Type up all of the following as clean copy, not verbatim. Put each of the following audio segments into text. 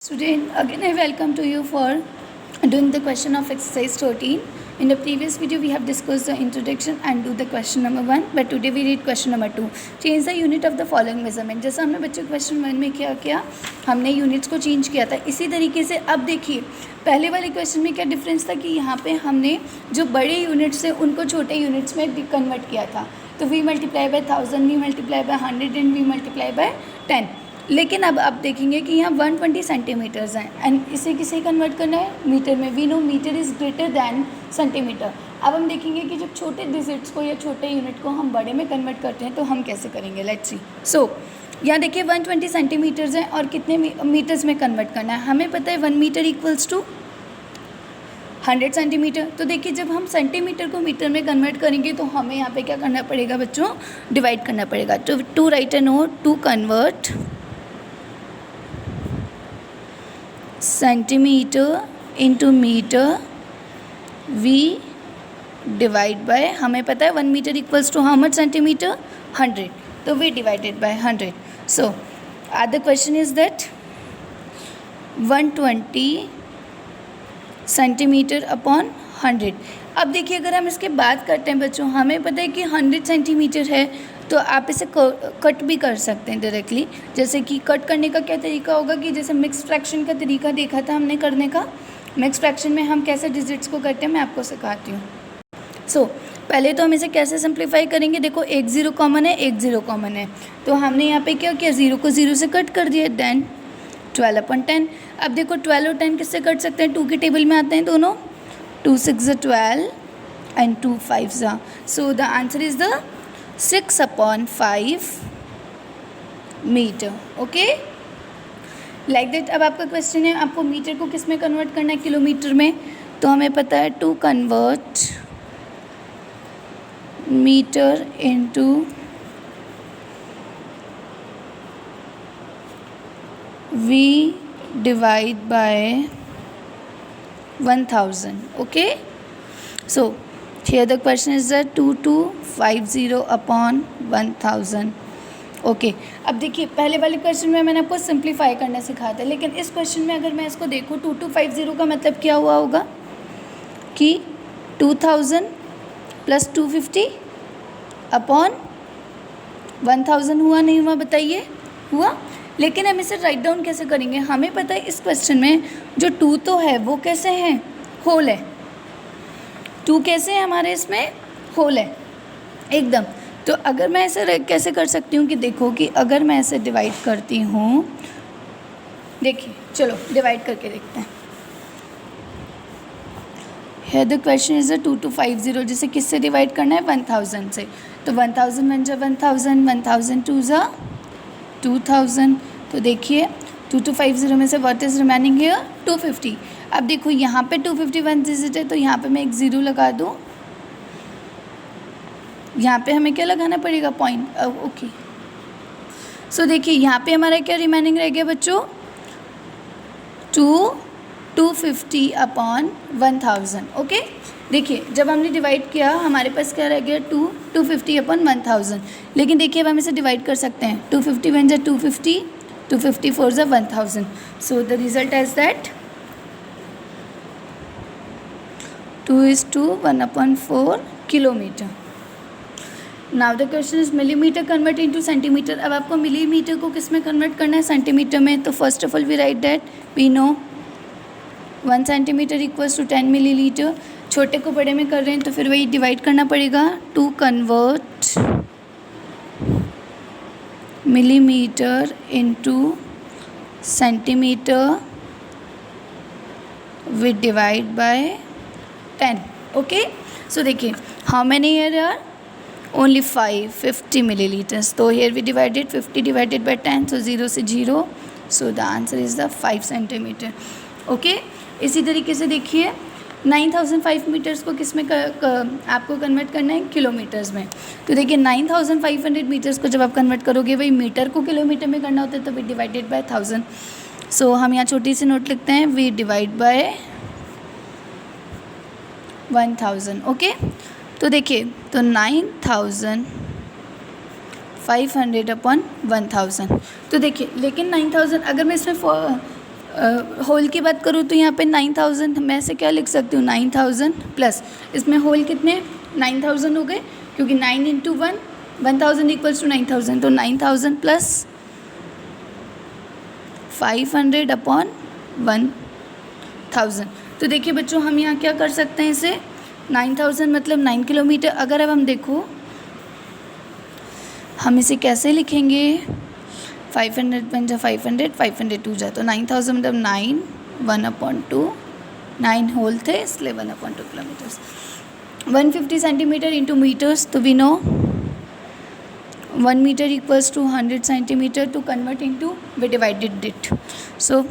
Student, again I welcome to you for doing the question of exercise 13. In the previous video we have discussed the introduction and do the question number 1, but today we read question number 2. Change the unit of the following measurement. जैसा हमने बच्चों question 1 में क्या किया, हमने units को change किया था. इसी तरीके से अब देखिए पहले वाले क्वेश्चन में क्या डिफरेंस था कि यहाँ पे हमने जो बड़े यूनिट्स थे उनको छोटे यूनिट्स में कन्वर्ट किया था. तो v multiply by 1000, v multiply by 100 and v multiply by 10. लेकिन अब आप देखेंगे कि यहाँ 120 सेंटीमीटर्स हैं एंड इसे किसे कन्वर्ट करना है, मीटर में. We know metre is greater than centimetre. अब हम देखेंगे कि जब छोटे डिजिट्स को या छोटे यूनिट को हम बड़े में कन्वर्ट करते हैं तो हम कैसे करेंगे. Let's see. सो यहाँ देखिए 120 सेंटीमीटर्स हैं और कितने मीटर्स में कन्वर्ट करना है. हमें पता है 1 मीटर इक्वल्स टू 100 सेंटीमीटर. तो देखिए जब हम सेंटीमीटर को मीटर में कन्वर्ट करेंगे तो हमें यहाँ पे क्या करना पड़ेगा बच्चों, डिवाइड करना पड़ेगा. To write a note, to convert centimetre into metre we divide by, हमें पता है 1 metre equals to how much centimetre, 100. तो we divided by 100. So other question is that 120 centimetre upon 100. अब देखिए अगर हम इसके बात करते हैं बच्चों, हमें पता है कि 100 सेंटीमीटर है तो आप इसे कट भी कर सकते हैं डायरेक्टली. जैसे कि कट करने का क्या तरीका होगा कि जैसे मिक्स फ्रैक्शन का तरीका देखा था हमने करने का. मिक्स फ्रैक्शन में हम कैसे डिजिट्स को करते हैं मैं आपको सिखाती हूँ. सो पहले तो हम इसे कैसे सिंप्लीफाई करेंगे. देखो एक ज़ीरो कॉमन है, एक ज़ीरो कॉमन है, तो हमने यहाँ पे क्या किया, ज़ीरो को ज़ीरो से कट कर दिया. देन 12/10. अब देखो 12 और 10 किससे कट सकते हैं, 2 के टेबल में आते हैं दोनों. 2 6 12 एंड 2 5. So the answer is the 6/5 metre. Okay, like that. अब आपका क्वेश्चन है आपको मीटर को किस में कन्वर्ट करना है, किलोमीटर में. तो हमें पता है to convert metre into we divide by 1000. Okay, so here the question is that 2250 upon 1000. Okay, अब देखिए पहले वाले क्वेश्चन में मैंने आपको सिंप्लीफाई करना सिखाया था, लेकिन इस क्वेश्चन में अगर मैं इसको देखूँ 2250 का मतलब क्या हुआ होगा कि 2000 प्लस 250 अपॉन 1000 हुआ नहीं हुआ, बताइए. हुआ. लेकिन हम इसे राइट डाउन कैसे करेंगे, हमें पता है इस क्वेश्चन में जो 2 तो है वो कैसे है, होल है. 2 कैसे है हमारे इसमें, होल है एकदम. तो अगर मैं ऐसे कैसे कर सकती हूँ कि देखो कि अगर मैं ऐसे डिवाइड करती हूँ, देखिए चलो डिवाइड करके देखते हैं. है द क्वेश्चन इज 2250, जिसे किससे डिवाइड करना है, 1000 से. तो 1000 1 जा 1000, 1000 2 जा 2000. तो देखिए 2250 में से व्हाट इज़ रिमेनिंग हियर, 250. अब देखो यहाँ पे 251 डिजिट है तो यहाँ पे मैं एक ज़ीरो लगा दूँ. यहाँ पे हमें क्या लगाना पड़ेगा, पॉइंट. ओके, सो देखिए यहाँ पे हमारा क्या रिमेनिंग रह गया बच्चों, 250 अपॉन 1000. ओके, देखिए जब हमने डिवाइड किया हमारे पास क्या रह गया, 250 अपॉन 1000. लेकिन देखिए अब हम इसे डिवाइड कर सकते हैं. 250 1 जा 250, 250 4 जा 1000. So the result is that 2:1/4 kilometre. Now the question is millimetre convert into centimetre. अब आपको मिलीमीटर को किस में कन्वर्ट करना है, सेंटीमीटर में. तो first of all we write that we know 1 centimetre equals to 10 millilitre. छोटे को बड़े में कर रहे हैं तो फिर वही डिवाइड करना पड़ेगा. To convert millimetre into centimetre we divide by 10. Okay, so देखिए how many here are, only 50 millilitres. तो here we divided 50 divided by 10, so 0 से 0. So the answer is the 5 centimetre. Okay, इसी तरीके से देखिए 9005 मीटर्स को किस में आपको कन्वर्ट करना है, किलोमीटर्स में. तो देखिए 9500 मीटर्स को जब आप कन्वर्ट करोगे वही मीटर को किलोमीटर में करना होता है तो वी डिवाइडेड बाय 1000. सो हम यहाँ छोटी सी नोट लिखते हैं, वी डिवाइड बाय 1000. ओके, तो देखिए तो 9500 अपॉन 1000. तो देखिए लेकिन 9000 अगर मैं इसमें होल की बात करूँ तो यहाँ पे 9000 मैं से क्या लिख सकती हूँ 9000 प्लस इसमें होल कितने 9000 हो गए क्योंकि 9 इंटू 1000 इक्वल्स टू 9000 तो 9000 प्लस 500 अपॉन 1000। तो देखिए बच्चों हम यहाँ क्या कर सकते हैं इसे 9000 मतलब 9 किलोमीटर। अगर अब हम देखो हम इसे कैसे लिखेंगे 500 बन जा 500 500 टू जा तो 9000 मतलब 9 1/2 9 होल थे इसलिए 1/2 किलोमीटर्स। 150 सेंटीमीटर इंटू मीटर्स तो we know 1 metre equals to 100 centimetre to convert into we divided it so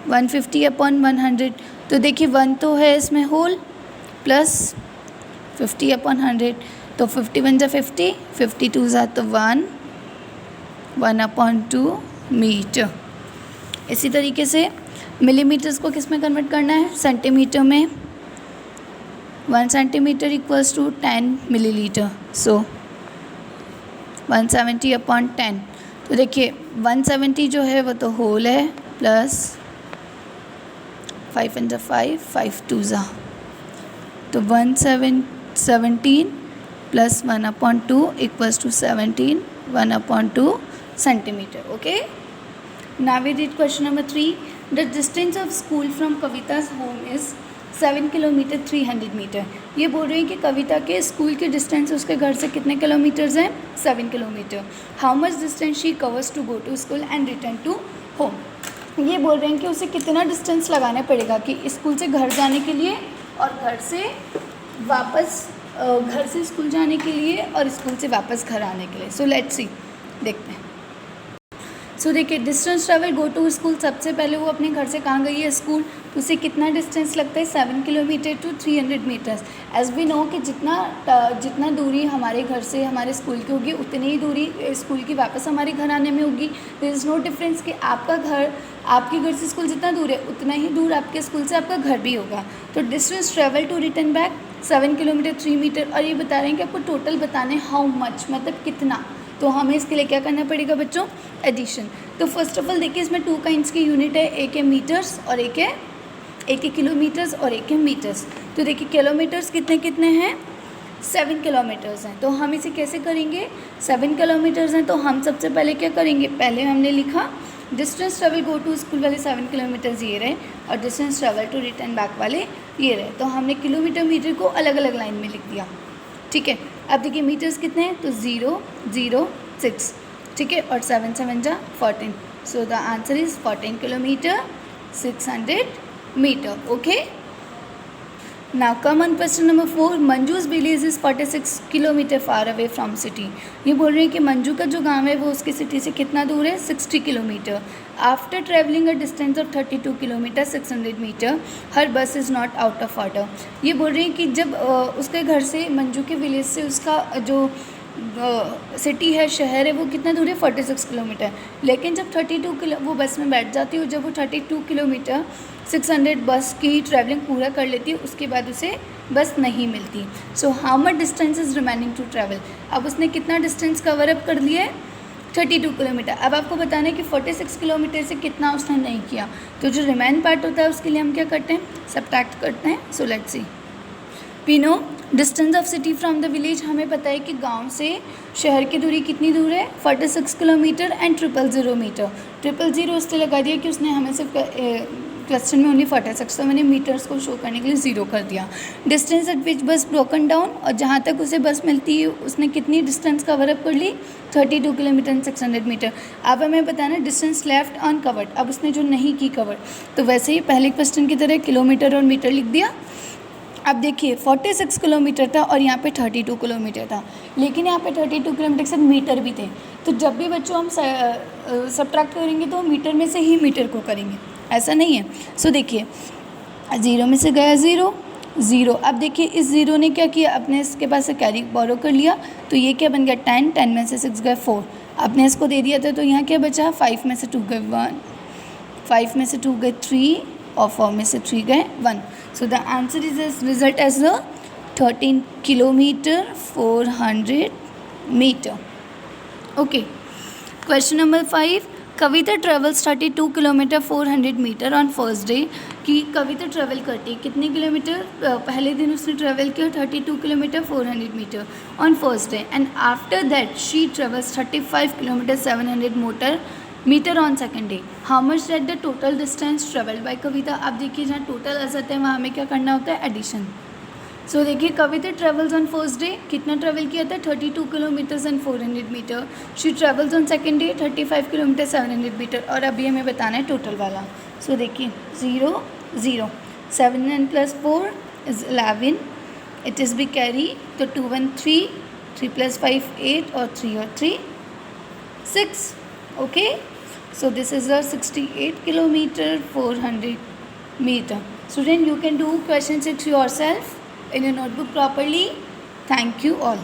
150 upon 100 तो देखिए 1 तो है इसमें होल प्लस 50 अपॉन 100 तो 50 बन जा 50 52 जा तो 1/2 मीटर। इसी तरीके से मिलीमीटर्स को किस में कन्वर्ट करना है सेंटीमीटर में 1 centimetre equals to 10 millilitre so 170 upon 10 तो देखिए 170 जो है वो तो होल है प्लस 5 × 5 5 2 ज़ा तो 117 plus 1/2 equals to 17 1/2 centimetre. Okay now we read question number 3 the distance of school from Kavita's home is 7 kilometre 300 metre. ये बोल रहे हैं कि कविता के स्कूल के डिस्टेंस उसके घर से कितने किलोमीटर्स हैं 7 kilometre. How much distance she covers to go to school and return to home. ये बोल रहे हैं कि उसे कितना डिस्टेंस लगाना पड़ेगा कि स्कूल से घर जाने के लिए और घर से वापस घर से स्कूल जाने के लिए और स्कूल से वापस घर आने के लिए। सो लेट्स सी देखते हैं। सो देखिए distance travel go to school सबसे पहले वो अपने घर से कहाँ गई है स्कूल तो उसे कितना डिस्टेंस लगता है 7 kilometre to 300 metres. As we know कि जितना दूरी हमारे घर से हमारे स्कूल की होगी उतनी ही दूरी स्कूल की वापस हमारे घर आने में होगी। देयर इज़ नो डिफरेंस कि आपके घर से स्कूल जितना दूर है उतना ही दूर आपके स्कूल से आपका घर भी होगा। तो distance travel to return back 7 kilometre 3 metre और ये बता रहे हैं कि आपको टोटल बताना है हाउ मच मतलब कितना। तो हमें इसके लिए क्या करना पड़ेगा बच्चों एडिशन। तो फर्स्ट ऑफ ऑल देखिए इसमें 2 काइंड्स की यूनिट है एक है मीटर्स और एक है किलोमीटर्स और एक है मीटर्स। तो देखिए किलोमीटर्स कितने हैं 7 किलोमीटर्स हैं। तो हम इसे कैसे करेंगे 7 किलोमीटर्स हैं तो हम सबसे पहले क्या करेंगे पहले हमने लिखा distance travel go to school वाले 7 किलोमीटर्स ये रहे और distance travel to return back वाले ये रहे। तो हमने किलोमीटर मीटर को अलग अलग लाइन में लिख दिया ठीक है। अब देखिए मीटर्स कितने हैं तो 006 ठीक है और 7 7 जा 14 so the answer is 14 kilometre 600 metre. Okay now come on question number 4 Manju's village is 46 kilometre far away from city. ये बोल रहे हैं कि मंजू का जो गांव है वो उसकी सिटी से कितना दूर है 60 kilometre. After travelling a distance of 32 kilometre 600 metre her bus is not out of order. ये बोल रहे हैं कि जब उसके घर से मंजू के विलेज से उसका जो सिटी है शहर है वो कितना दूर है 46 किलोमीटर। लेकिन जब 32 किलो वो बस में बैठ जाती है और जब वो 32 किलोमीटर 600 बस की ट्रैवलिंग पूरा कर लेती है उसके बाद उसे बस नहीं मिलती। So how much distance is remaining to travel. अब उसने कितना डिस्टेंस कवर अप कर लिया है 32 किलोमीटर। अब आपको बताना है कि 46 किलोमीटर से कितना उसने नहीं किया। तो जो रिमेन पार्ट होता है उसके लिए हम क्या करते हैं सब्ट्रैक्ट करते हैं। So let's see we know distance of city from the village हमें पता है कि गांव से शहर की दूरी कितनी दूर है 46 किलोमीटर एंड 000 मीटर। 000 इसलिए लगा दिया कि उसने हमें सिर्फ क्वेश्चन में ओनली 46 तो मैंने मीटर्स को शो करने के लिए 0 कर दिया। डिस्टेंस एट विच बस ब्रोकन डाउन और जहाँ तक उसे बस मिलती है उसने कितनी डिस्टेंस कवर अप कर ली 32 किलोमीटर एंड 600 मीटर। अब हमें बताना डिस्टेंस लेफ्ट अनकवर्ड। अब उसने जो नहीं की कवर तो वैसे ही पहले क्वेश्चन की तरह किलोमीटर और मीटर लिख दिया। अब देखिए 46 किलोमीटर था और यहाँ पे 32 किलोमीटर था लेकिन यहाँ पे 32 किलोमीटर के साथ मीटर भी थे। तो जब भी बच्चों हम सब्ट्रैक्ट करेंगे तो मीटर में से ही मीटर को करेंगे ऐसा नहीं है। सो देखिए 0 में से गया 0। अब देखिए इस 0 ने क्या किया अपने इसके पास से कैरी बोरो कर लिया तो ये क्या बन गया 10 में से 6 गए 4 अपने इसको दे दिया था तो यहाँ क्या बचा 5 में से 2 गए 1 5 में से 2 गए 3 और 4 में से 3 गए 1। So the answer is as result as the 13 kilometer 400 meter. Okay. Question number 5. Kavita travels 32 kilometre 400 metre on first day. कि कविता ट्रेवल करती है कितने किलोमीटर, पहले दिन उसने ट्रेवल किया 32 kilometre 400 metre on first day, and after that she travels 35 kilometre 700 metre on second day. How much that the total distance travelled by Kavita. आप देखिए जहाँ टोटल आ जाता है वहाँ हमें क्या करना होता है, एडिशन। सो देखिए Kavita travels on first day कितना ट्रेवल किया था, 32 kilometres and 400 metre. She travels on second day 35 kilometre 700 metre, और अभी हमें बताना है टोटल वाला। सो देखिए 0 0 7 and plus 4 is 11, it is be carry तो 2 1 3 3 plus 5 8 और 3 और 3 6, okay। So this is a 68 kilometer 400 meter. Student, you can do question 6 yourself in your notebook properly. Thank you all.